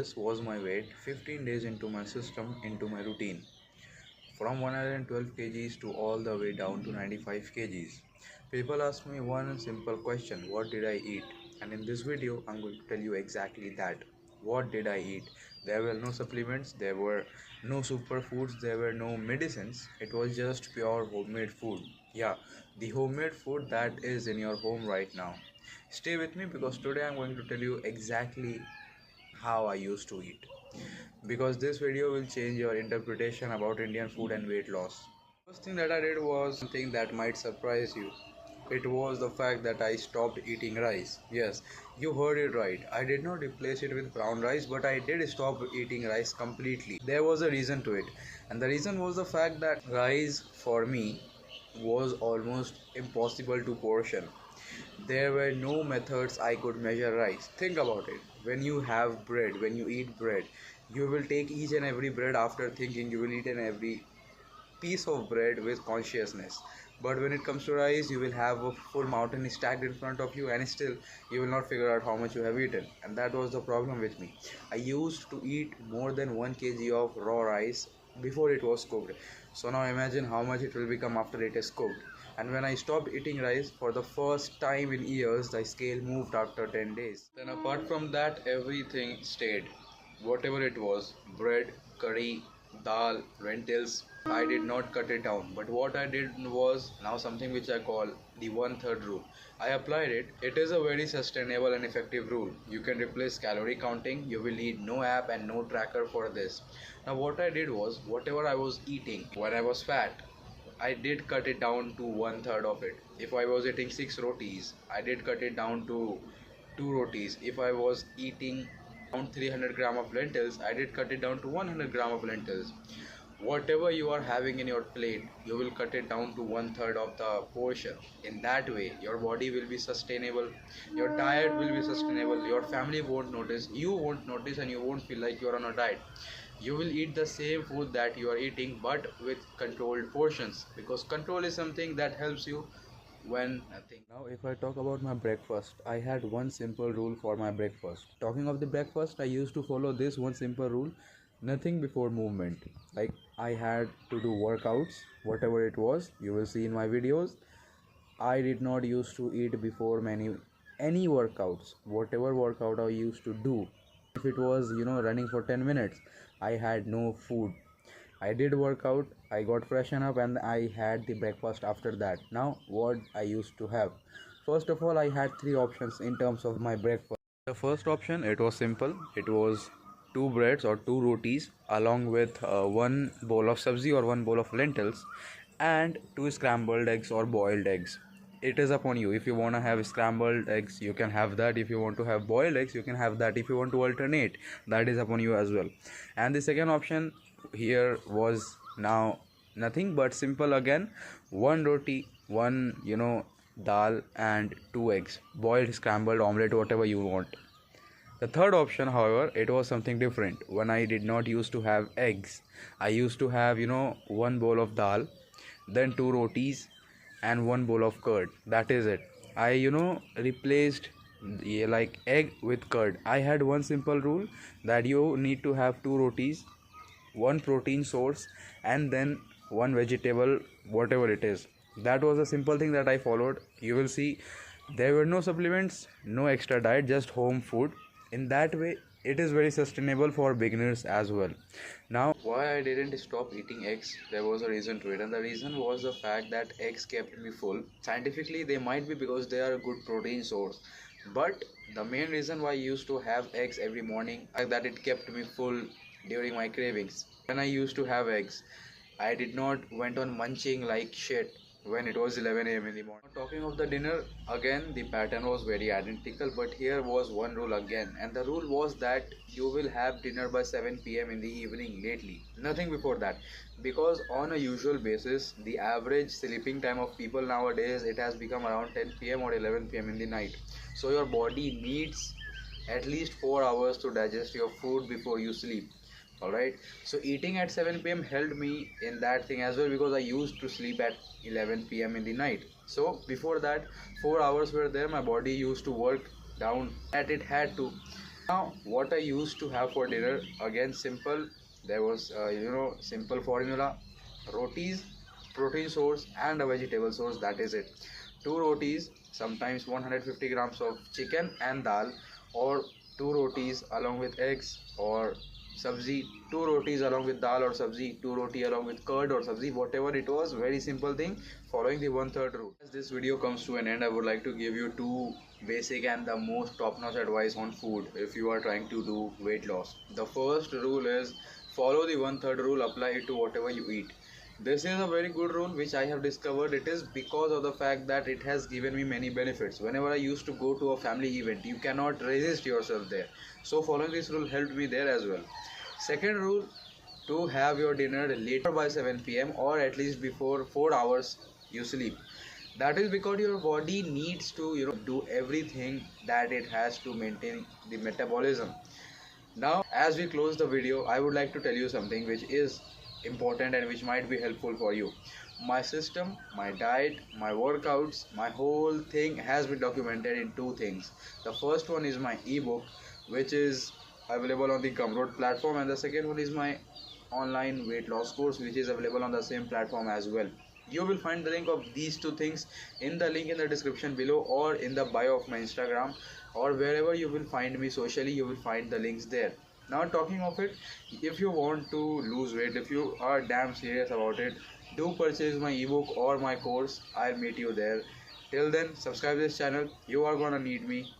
this was my weight 15 days into my system, into my routine. From 112 kgs to all the way down to 95 kgs. People ask me one simple question, what did I eat? And in this video, I'm going to tell you exactly that. What did I eat? There were no supplements, there were no superfoods, there were no medicines. It was just pure homemade food. Yeah, the homemade food that is in your home right now. Stay with me because today I'm going to tell you exactly how I used to eat, because this video will change your interpretation about Indian food and weight loss. First thing that I did was something that might surprise you. It was the fact that I stopped eating rice. Yes, you heard it right. I did not replace it with brown rice, but I did stop eating rice completely. There was a reason to it, and the reason was the fact that rice for me was almost impossible to portion. There were no methods I could measure rice. Think about it. When you have bread, when you eat bread, you will take each and every bread after thinking, you will eat an every piece of bread with consciousness. But when it comes to rice, you will have a full mountain stacked in front of you and still you will not figure out how much you have eaten. And that was the problem with me. I used to eat more than 1 kg of raw rice before it was cooked. So now imagine how much it will become after it is cooked. And when I stopped eating rice for the first time in years, the scale moved after 10 days. Then apart from that, everything stayed. Whatever it was, bread, curry, dal, lentils, I did not cut it down. But what I did was now something which I call the 1/3 rule. I applied it. It is a very sustainable and effective rule. You can replace calorie counting. You will need no app and no tracker for this. Now what I did was, whatever I was eating when I was fat, I did cut it down to 1/3 of it. If I was eating 6 rotis, I did cut it down to 2 rotis. If I was eating around 300 gram of lentils, I did cut it down to 100 gram of lentils. Whatever you are having in your plate, you will cut it down to 1/3 of the portion. In that way, your body will be sustainable, your diet will be sustainable, your family won't notice, you won't notice, and you won't feel like you're on a diet. You will eat the same food that you are eating, but with controlled portions, because control is something that helps you when nothing. Now, if I talk about my breakfast, I had one simple rule for my breakfast. Talking of the breakfast, I used to follow this one simple rule: nothing before movement. Like, I had to do workouts, whatever it was, you will see in my videos. I did not used to eat before any workouts. Whatever workout I used to do, if it was running for 10 minutes, I had no food. I did workout, I got freshen up, and I had the breakfast after that. Now what I used to have, first of all, I had three options in terms of my breakfast. The first option, it was simple. It was two breads or two rotis along with one bowl of sabzi or one bowl of lentils and two scrambled eggs or boiled eggs. It is upon you. If you want to have scrambled eggs, you can have that. If you want to have boiled eggs, you can have that. If you want to alternate, that is upon you as well. And the second option here was now nothing but simple again: one roti, one dal, and two eggs, boiled, scrambled, omelette, whatever you want. The third option, however, it was something different. When I did not used to have eggs, I used to have one bowl of dal, then two rotis, and one bowl of curd. That is it. I replaced like egg with curd. I had one simple rule that you need to have two rotis, one protein source, and then one vegetable, whatever it is. That was a simple thing that I followed. You will see there were no supplements, no extra diet, just home food. In that way, it is very sustainable for beginners as well. Now, why I didn't stop eating eggs, there was a reason to it, and the reason was the fact that eggs kept me full. Scientifically, they might be because they are a good protein source, but the main reason why I used to have eggs every morning is that it kept me full during my cravings. When I used to have eggs, I did not went on munching like shit when it was 11 a.m. in the morning. Talking of the dinner, again the pattern was very identical, but here was one rule again, and the rule was that you will have dinner by 7 p.m. in the evening lately, nothing before that, because on a usual basis the average sleeping time of people nowadays, it has become around 10 p.m. or 11 p.m. in the night. So your body needs at least 4 hours to digest your food before you sleep. Alright, so eating at 7 p.m. helped me in that thing as well, because I used to sleep at 11 p.m. in the night. So before that, 4 hours were there, my body used to work down that it had to. Now, what I used to have for dinner, again simple. There was simple formula: rotis, protein source, and a vegetable source. That is it. Two rotis, sometimes 150 grams of chicken and dal, or two rotis along with eggs or sabzi, two rotis along with dal or sabzi, two roti along with curd or sabzi, whatever it was. Very simple thing, following the one third rule. As this video comes to an end, I would like to give you two basic and the most top-notch advice on food if you are trying to do weight loss. The first rule is follow the one third rule, apply it to whatever you eat. This is a very good rule which I have discovered. It is because of the fact that it has given me many benefits. Whenever I used to go to a family event, you cannot resist yourself there. So following this rule helped me there as well. Second rule, to have your dinner later by 7 p.m. or at least before 4 hours you sleep. That is because your body needs to do everything that it has to maintain the metabolism. Now, as we close the video, I would like to tell you something which is important and which might be helpful for you. My system, my diet, my workouts, my whole thing has been documented in two things. The first one is my ebook, which is available on the Gumroad platform, and the second one is my online weight loss course, which is available on the same platform as well. You will find the link of these two things in the link in the description below, or in the bio of my Instagram, or wherever you will find me socially, you will find the links there. Now, talking of it, if you want to lose weight, if you are damn serious about it, do purchase my ebook or my course. I'll meet you there. Till then, subscribe this channel. You are gonna need me.